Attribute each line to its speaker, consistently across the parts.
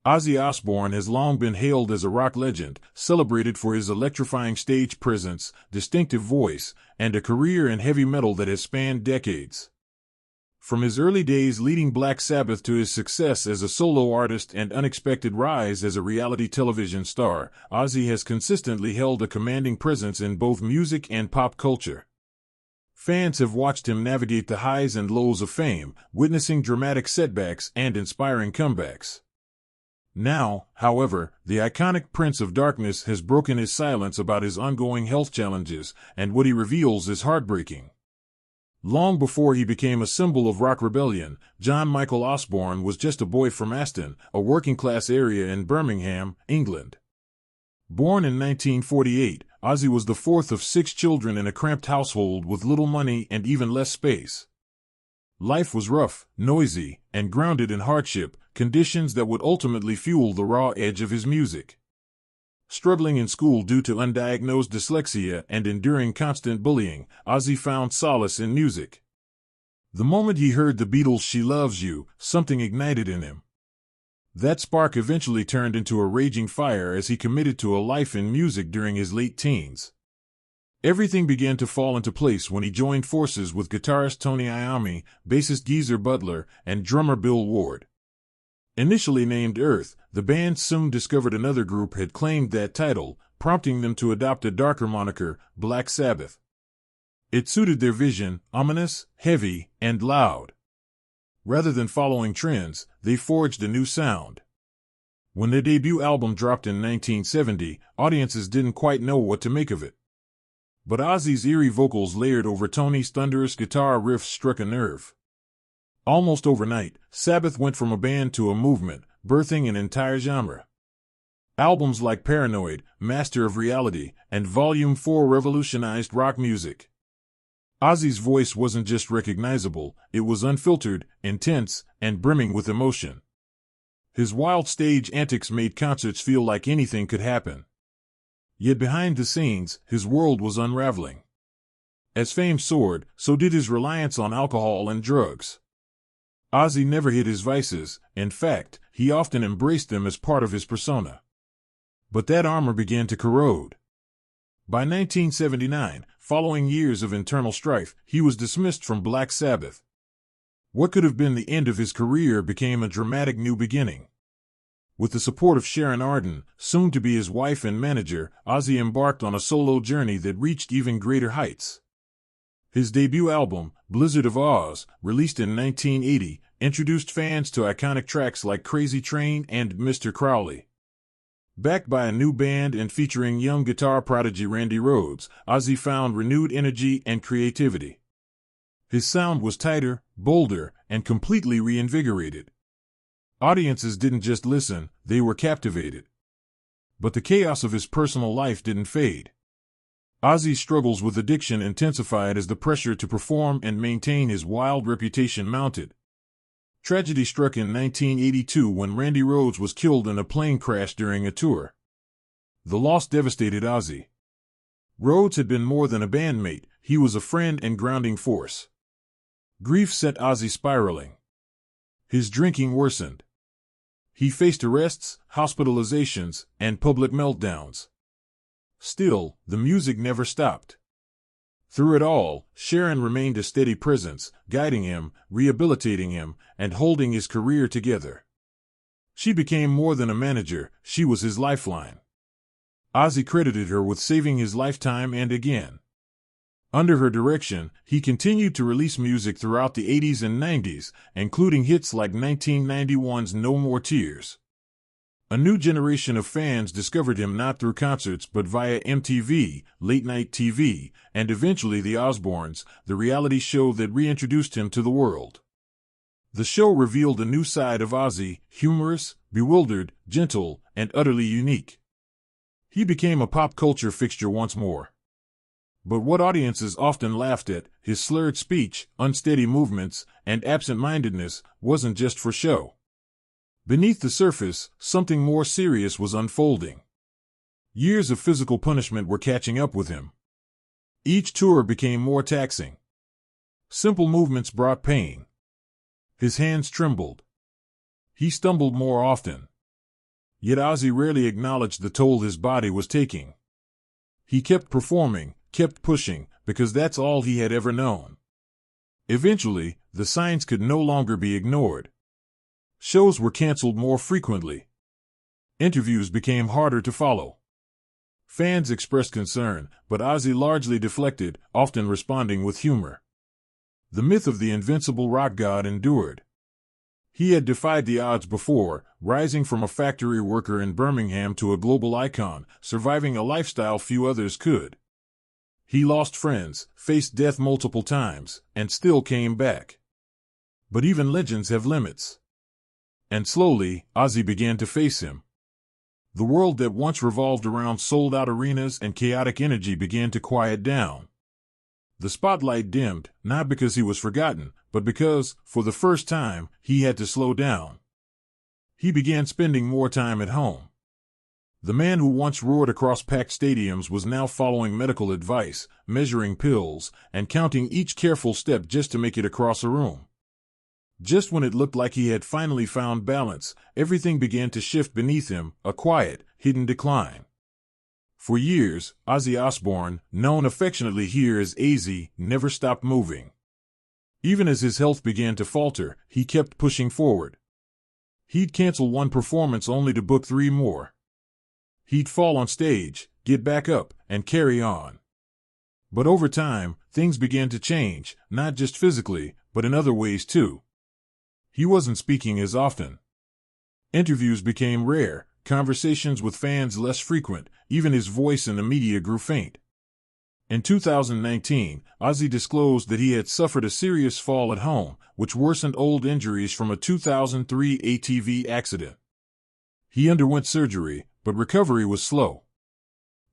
Speaker 1: Ozzy Osbourne has long been hailed as a rock legend, celebrated for his electrifying stage presence, distinctive voice, and a career in heavy metal that has spanned decades. From his early days leading Black Sabbath to his success as a solo artist and unexpected rise as a reality television star, Ozzy has consistently held a commanding presence in both music and pop culture. Fans have watched him navigate the highs and lows of fame, witnessing dramatic setbacks and inspiring comebacks. Now, however, the iconic Prince of Darkness has broken his silence about his ongoing health challenges, and what he reveals is heartbreaking. Long before he became a symbol of rock rebellion, John Michael Osborne was just a boy from Aston, a working-class area in Birmingham, England. Born in 1948, Ozzy was the fourth of 6 children in a cramped household with little money and even less space. Life was rough, noisy, and grounded in hardship, conditions that would ultimately fuel the raw edge of his music. Struggling in school due to undiagnosed dyslexia and enduring constant bullying, Ozzy found solace in music. The moment he heard the Beatles' "She Loves You," something ignited in him. That spark eventually turned into a raging fire as he committed to a life in music during his late teens. Everything began to fall into place when he joined forces with guitarist Tony Iommi, bassist Geezer Butler, and drummer Bill Ward. Initially named Earth, the band soon discovered another group had claimed that title, prompting them to adopt a darker moniker, Black Sabbath. It suited their vision, ominous, heavy, and loud. Rather than following trends, they forged a new sound. When their debut album dropped in 1970, audiences didn't quite know what to make of it. But Ozzy's eerie vocals layered over Tony's thunderous guitar riffs struck a nerve. Almost overnight, Sabbath went from a band to a movement, birthing an entire genre. Albums like Paranoid, Master of Reality, and Volume 4 revolutionized rock music. Ozzy's voice wasn't just recognizable, it was unfiltered, intense, and brimming with emotion. His wild stage antics made concerts feel like anything could happen. Yet behind the scenes, his world was unraveling. As fame soared, so did his reliance on alcohol and drugs. Ozzy never hid his vices, in fact, he often embraced them as part of his persona. But that armor began to corrode. By 1979, following years of internal strife, he was dismissed from Black Sabbath. What could have been the end of his career became a dramatic new beginning. With the support of Sharon Arden, soon to be his wife and manager, Ozzy embarked on a solo journey that reached even greater heights. His debut album, Blizzard of Oz, released in 1980, introduced fans to iconic tracks like Crazy Train and Mr. Crowley. Backed by a new band and featuring young guitar prodigy Randy Rhoads, Ozzy found renewed energy and creativity. His sound was tighter, bolder, and completely reinvigorated. Audiences didn't just listen, they were captivated. But the chaos of his personal life didn't fade. Ozzy's struggles with addiction intensified as the pressure to perform and maintain his wild reputation mounted. Tragedy struck in 1982 when Randy Rhoads was killed in a plane crash during a tour. The loss devastated Ozzy. Rhoads had been more than a bandmate, he was a friend and grounding force. Grief set Ozzy spiraling. His drinking worsened. He faced arrests, hospitalizations, and public meltdowns. Still, the music never stopped. Through it all, Sharon remained a steady presence, guiding him, rehabilitating him, and holding his career together. She became more than a manager, she was his lifeline. Ozzy credited her with saving his lifetime and again. Under her direction, he continued to release music throughout the 80s and 90s, including hits like 1991's No More Tears. A new generation of fans discovered him not through concerts but via MTV, late-night TV, and eventually The Osbournes, the reality show that reintroduced him to the world. The show revealed a new side of Ozzy, humorous, bewildered, gentle, and utterly unique. He became a pop culture fixture once more. But what audiences often laughed at, his slurred speech, unsteady movements, and absent-mindedness, wasn't just for show. Beneath the surface, something more serious was unfolding. Years of physical punishment were catching up with him. Each tour became more taxing. Simple movements brought pain. His hands trembled. He stumbled more often. Yet Ozzy rarely acknowledged the toll his body was taking. He kept performing, kept pushing, because that's all he had ever known. Eventually, the signs could no longer be ignored. Shows were canceled more frequently. Interviews became harder to follow. Fans expressed concern, but Ozzy largely deflected, often responding with humor. The myth of the invincible rock god endured. He had defied the odds before, rising from a factory worker in Birmingham to a global icon, surviving a lifestyle few others could. He lost friends, faced death multiple times, and still came back. But even legends have limits. And slowly, Ozzy began to face him. The world that once revolved around sold-out arenas and chaotic energy began to quiet down. The spotlight dimmed, not because he was forgotten, but because, for the first time, he had to slow down. He began spending more time at home. The man who once roared across packed stadiums was now following medical advice, measuring pills, and counting each careful step just to make it across a room. Just when it looked like he had finally found balance, everything began to shift beneath him, a quiet, hidden decline. For years, Ozzy Osbourne, known affectionately here as AZ, never stopped moving. Even as his health began to falter, he kept pushing forward. He'd cancel one performance only to book 3 more. He'd fall on stage, get back up, and carry on. But over time, things began to change, not just physically, but in other ways too. He wasn't speaking as often. Interviews became rare, conversations with fans less frequent, even his voice in the media grew faint. In 2019, Ozzy disclosed that he had suffered a serious fall at home, which worsened old injuries from a 2003 ATV accident. He underwent surgery, but recovery was slow.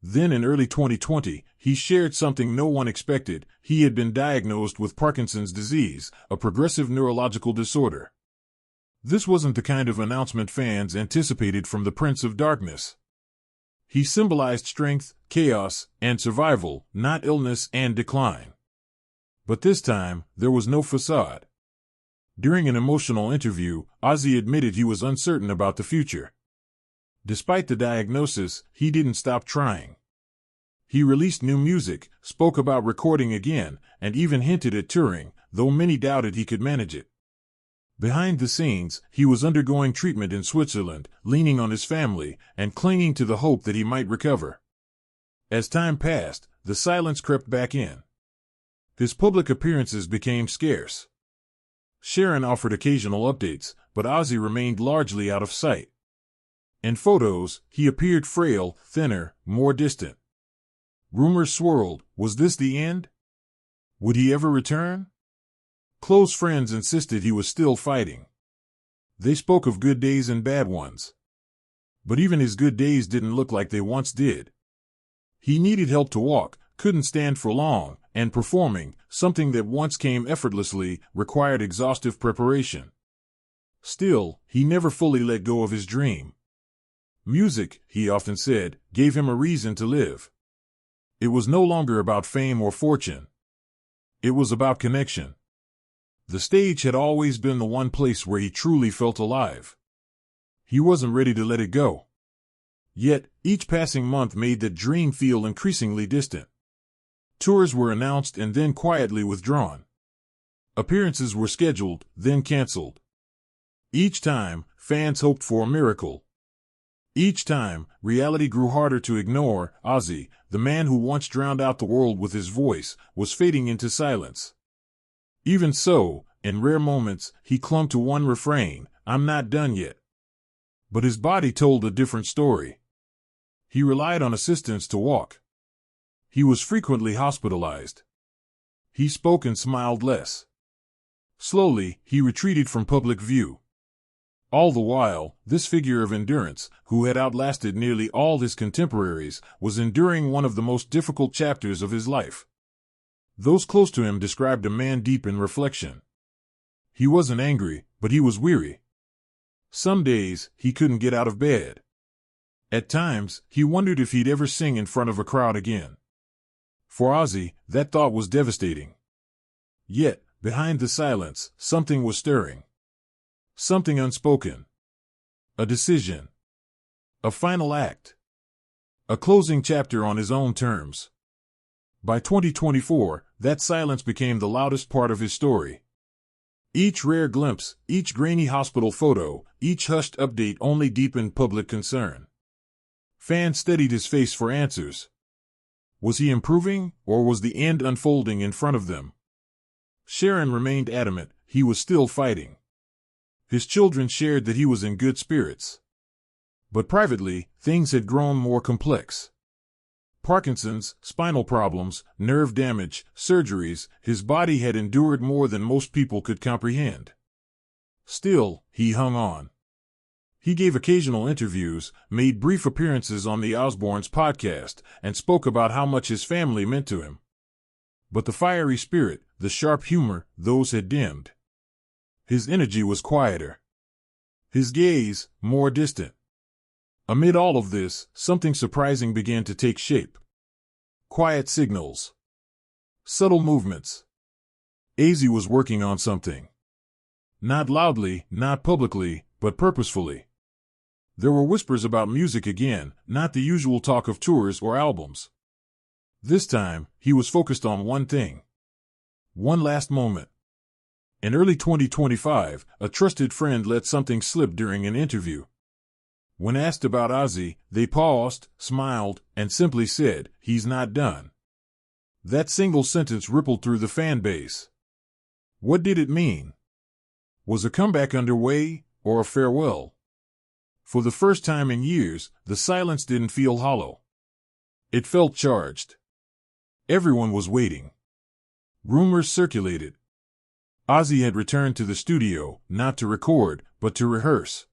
Speaker 1: Then in early 2020, he shared something no one expected. He had been diagnosed with Parkinson's disease, a progressive neurological disorder. This wasn't the kind of announcement fans anticipated from the Prince of Darkness. He symbolized strength, chaos, and survival, not illness and decline. But this time, there was no facade. During an emotional interview, Ozzy admitted he was uncertain about the future. Despite the diagnosis, he didn't stop trying. He released new music, spoke about recording again, and even hinted at touring, though many doubted he could manage it. Behind the scenes, he was undergoing treatment in Switzerland, leaning on his family, and clinging to the hope that he might recover. As time passed, the silence crept back in. His public appearances became scarce. Sharon offered occasional updates, but Ozzy remained largely out of sight. In photos, he appeared frail, thinner, more distant. Rumors swirled. Was this the end? Would he ever return? Close friends insisted he was still fighting. They spoke of good days and bad ones. But even his good days didn't look like they once did. He needed help to walk, couldn't stand for long, and performing, something that once came effortlessly, required exhaustive preparation. Still, he never fully let go of his dream. Music, he often said, gave him a reason to live. It was no longer about fame or fortune. It was about connection. The stage had always been the one place where he truly felt alive. He wasn't ready to let it go. Yet, each passing month made that dream feel increasingly distant. Tours were announced and then quietly withdrawn. Appearances were scheduled, then canceled. Each time, fans hoped for a miracle. Each time, reality grew harder to ignore. Ozzy, the man who once drowned out the world with his voice, was fading into silence. Even so, in rare moments, he clung to one refrain, "I'm not done yet." But his body told a different story. He relied on assistance to walk. He was frequently hospitalized. He spoke and smiled less. Slowly, he retreated from public view. All the while, this figure of endurance, who had outlasted nearly all his contemporaries, was enduring one of the most difficult chapters of his life. Those close to him described a man deep in reflection. He wasn't angry, but he was weary. Some days, he couldn't get out of bed. At times, he wondered if he'd ever sing in front of a crowd again. For Ozzy, that thought was devastating. Yet, behind the silence, something was stirring. Something unspoken. A decision. A final act. A closing chapter on his own terms. By 2024, that silence became the loudest part of his story. Each rare glimpse, each grainy hospital photo, each hushed update only deepened public concern. Fans studied his face for answers. Was he improving, or was the end unfolding in front of them? Sharon remained adamant, he was still fighting. His children shared that he was in good spirits. But privately, things had grown more complex. Parkinson's, spinal problems, nerve damage, surgeries, his body had endured more than most people could comprehend. Still, he hung on. He gave occasional interviews, made brief appearances on the Osbournes' podcast, and spoke about how much his family meant to him. But the fiery spirit, the sharp humor, those had dimmed. His energy was quieter. His gaze, more distant. Amid all of this, something surprising began to take shape. Quiet signals. Subtle movements. Ozzy was working on something. Not loudly, not publicly, but purposefully. There were whispers about music again, not the usual talk of tours or albums. This time, he was focused on one thing. One last moment. In early 2025, a trusted friend let something slip during an interview. When asked about Ozzy, they paused, smiled, and simply said, "He's not done." That single sentence rippled through the fan base. What did it mean? Was a comeback underway, or a farewell? For the first time in years, the silence didn't feel hollow. It felt charged. Everyone was waiting. Rumors circulated. Ozzy had returned to the studio, not to record, but to rehearse.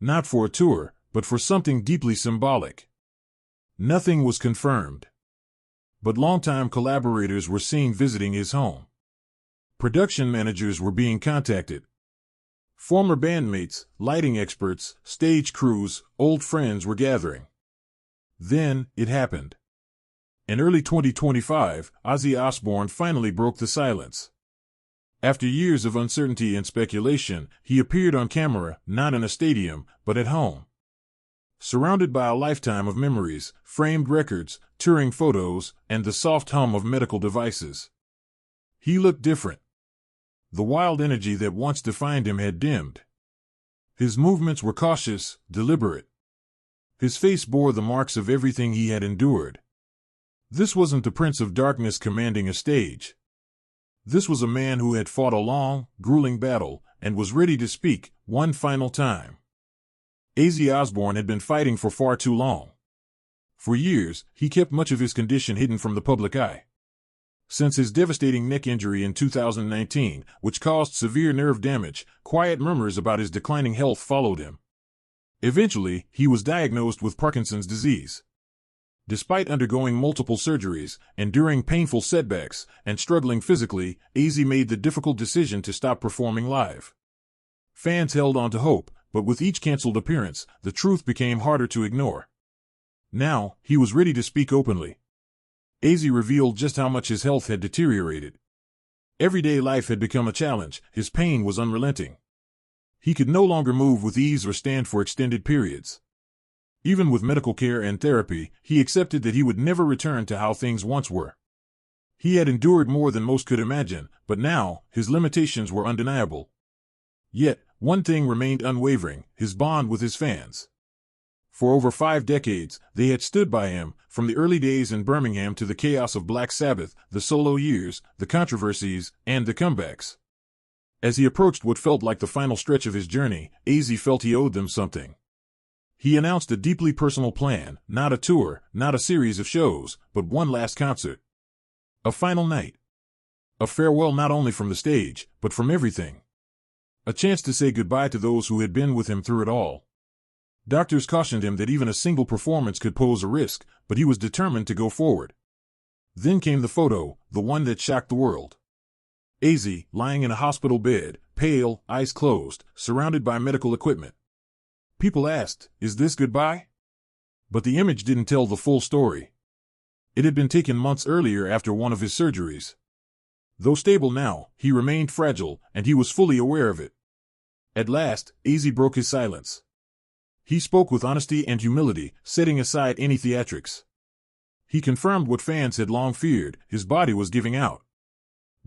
Speaker 1: Not for a tour, but for something deeply symbolic. Nothing was confirmed. But longtime collaborators were seen visiting his home. Production managers were being contacted. Former bandmates, lighting experts, stage crews, old friends were gathering. Then, it happened. In early 2025, Ozzy Osbourne finally broke the silence. After years of uncertainty and speculation, he appeared on camera, not in a stadium, but at home. Surrounded by a lifetime of memories, framed records, touring photos, and the soft hum of medical devices. He looked different. The wild energy that once defined him had dimmed. His movements were cautious, deliberate. His face bore the marks of everything he had endured. This wasn't the Prince of Darkness commanding a stage. This was a man who had fought a long, grueling battle, and was ready to speak, one final time. Ozzy Osbourne had been fighting for far too long. For years, he kept much of his condition hidden from the public eye. Since his devastating neck injury in 2019, which caused severe nerve damage, quiet murmurs about his declining health followed him. Eventually, he was diagnosed with Parkinson's disease. Despite undergoing multiple surgeries, enduring painful setbacks, and struggling physically, Ozzy made the difficult decision to stop performing live. Fans held on to hope, but with each canceled appearance, the truth became harder to ignore. Now, he was ready to speak openly. Ozzy revealed just how much his health had deteriorated. Everyday life had become a challenge, his pain was unrelenting. He could no longer move with ease or stand for extended periods. Even with medical care and therapy, he accepted that he would never return to how things once were. He had endured more than most could imagine, but now, his limitations were undeniable. Yet, one thing remained unwavering, his bond with his fans. For over 5 decades, they had stood by him, from the early days in Birmingham to the chaos of Black Sabbath, the solo years, the controversies, and the comebacks. As he approached what felt like the final stretch of his journey, Ozzy felt he owed them something. He announced a deeply personal plan, not a tour, not a series of shows, but one last concert. A final night. A farewell not only from the stage, but from everything. A chance to say goodbye to those who had been with him through it all. Doctors cautioned him that even a single performance could pose a risk, but he was determined to go forward. Then came the photo, the one that shocked the world. Ozzy, lying in a hospital bed, pale, eyes closed, surrounded by medical equipment. People asked, "Is this goodbye?" But the image didn't tell the full story. It had been taken months earlier after one of his surgeries. Though stable now, he remained fragile, and he was fully aware of it. At last, Ozzy broke his silence. He spoke with honesty and humility, setting aside any theatrics. He confirmed what fans had long feared: his body was giving out.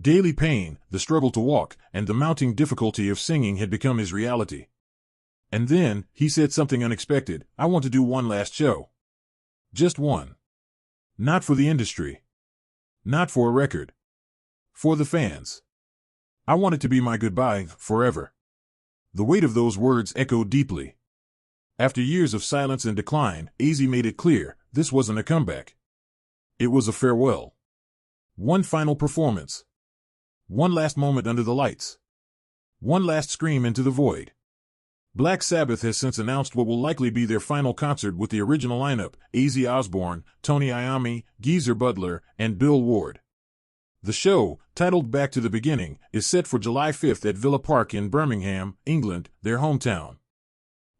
Speaker 1: Daily pain, the struggle to walk, and the mounting difficulty of singing had become his reality. And then, he said something unexpected: "I want to do one last show. Just one. Not for the industry. Not for a record. For the fans. I want it to be my goodbye, forever." The weight of those words echoed deeply. After years of silence and decline, Ozzy made it clear, this wasn't a comeback. It was a farewell. One final performance. One last moment under the lights. One last scream into the void. Black Sabbath has since announced what will likely be their final concert with the original lineup: Ozzy Osbourne, Tony Iommi, Geezer Butler, and Bill Ward. The show, titled Back to the Beginning, is set for July 5th at Villa Park in Birmingham, England, their hometown.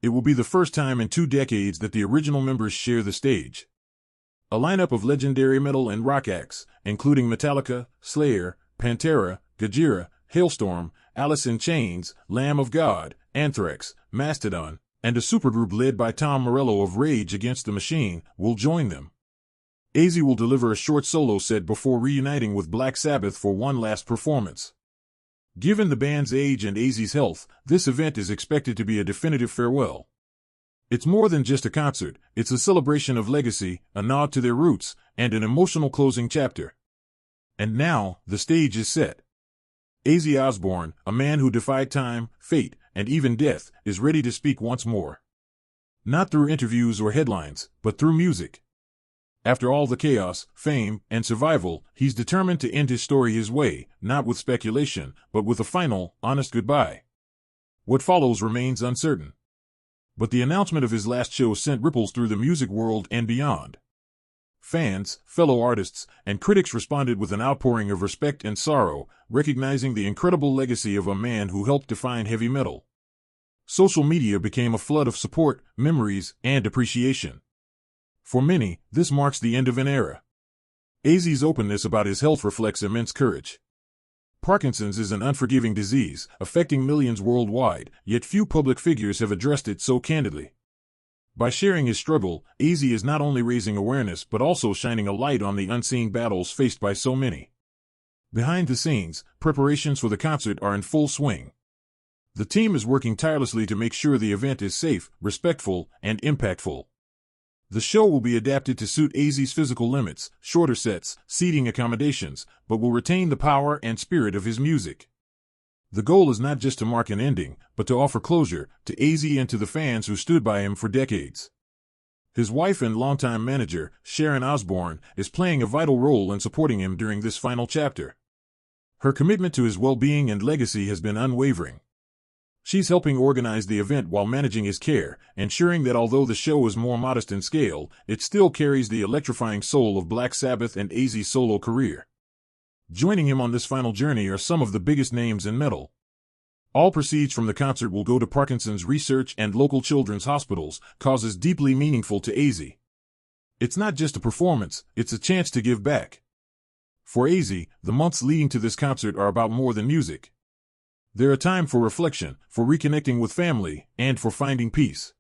Speaker 1: It will be the first time in 2 decades that the original members share the stage. A lineup of legendary metal and rock acts, including Metallica, Slayer, Pantera, Gojira, Hailstorm, Alice in Chains, Lamb of God, Anthrax, Mastodon, and a supergroup led by Tom Morello of Rage Against the Machine, will join them. Ozzy will deliver a short solo set before reuniting with Black Sabbath for one last performance. Given the band's age and Ozzy's health, this event is expected to be a definitive farewell. It's more than just a concert, it's a celebration of legacy, a nod to their roots, and an emotional closing chapter. And now, the stage is set. Ozzy Osbourne, a man who defied time, fate, and even death, is ready to speak once more. Not through interviews or headlines, but through music. After all the chaos, fame, and survival, he's determined to end his story his way, not with speculation, but with a final, honest goodbye. What follows remains uncertain. But the announcement of his last show sent ripples through the music world and beyond. Fans, fellow artists, and critics responded with an outpouring of respect and sorrow, recognizing the incredible legacy of a man who helped define heavy metal. Social media became a flood of support, memories, and appreciation. For many, this marks the end of an era. Ozzy's openness about his health reflects immense courage. Parkinson's is an unforgiving disease, affecting millions worldwide, yet few public figures have addressed it so candidly. By sharing his struggle, Ozzy is not only raising awareness but also shining a light on the unseen battles faced by so many. Behind the scenes, preparations for the concert are in full swing. The team is working tirelessly to make sure the event is safe, respectful, and impactful. The show will be adapted to suit Ozzy's physical limits, shorter sets, seating accommodations, but will retain the power and spirit of his music. The goal is not just to mark an ending, but to offer closure to Ozzy and to the fans who stood by him for decades. His wife and longtime manager, Sharon Osbourne, is playing a vital role in supporting him during this final chapter. Her commitment to his well-being and legacy has been unwavering. She's helping organize the event while managing his care, ensuring that although the show is more modest in scale, it still carries the electrifying soul of Black Sabbath and Ozzy's solo career. Joining him on this final journey are some of the biggest names in metal. All proceeds from the concert will go to Parkinson's research and local children's hospitals, causes deeply meaningful to Ozzy. It's not just a performance, it's a chance to give back. For Ozzy, the months leading to this concert are about more than music. They're a time for reflection, for reconnecting with family, and for finding peace.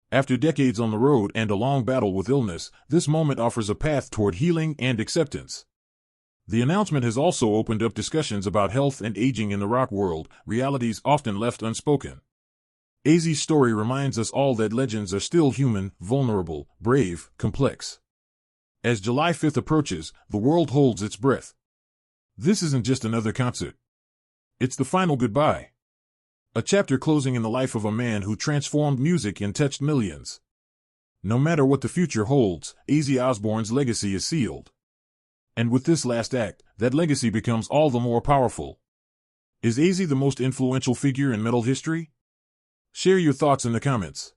Speaker 1: After decades on the road and a long battle with illness, this moment offers a path toward healing and acceptance. The announcement has also opened up discussions about health and aging in the rock world, realities often left unspoken. Ozzy's story reminds us all that legends are still human, vulnerable, brave, complex. As July 5th approaches, the world holds its breath. This isn't just another concert. It's the final goodbye. A chapter closing in the life of a man who transformed music and touched millions. No matter what the future holds, Ozzy Osbourne's legacy is sealed. And with this last act, that legacy becomes all the more powerful. Is Ozzy the most influential figure in metal history? Share your thoughts in the comments.